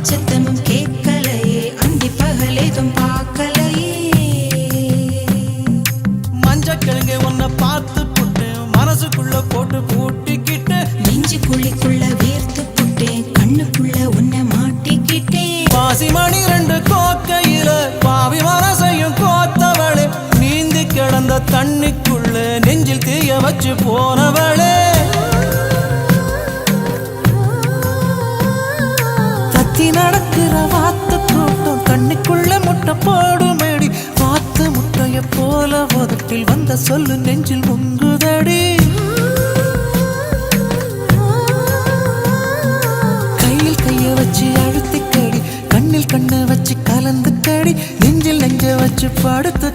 சத்தமும் கேட்கலையே, அந்தி பகலேதும் பார்க்கலையே. மஞ்சக்கிழங்கு உன்னை பார்த்து புட்டு மனசுக்குள்ள போட்டு பூட்டிக்கிட்டு, நெஞ்சு குழிக்குள்ள வேர்த்து புட்டேன், கண்ணுக்குள்ள உன்னை மாட்டிக்கிட்டேன். பாசி மணி 2 கோக்கையில பாவி மனசையும் கோத்தவளே, நீந்தி கிடந்த தண்ணிக்குள்ள நெஞ்சில் தீய வச்சு போனவளே. தத்தி நடக்கிற வாத்து கூட்டம் தண்ணிக்குள்ள முட்டை போடுமேடி, வாத்து முட்டைய போல உதட்டில் வந்த சொல்லு நெஞ்சில் முங்குதடி. கையில் கைய வச்சு அழுத்திக்கடி, கண்ணில் கண்ணை வச்சு கலந்து கடி, நெஞ்சில் நெஞ்ச வச்சு படுத்து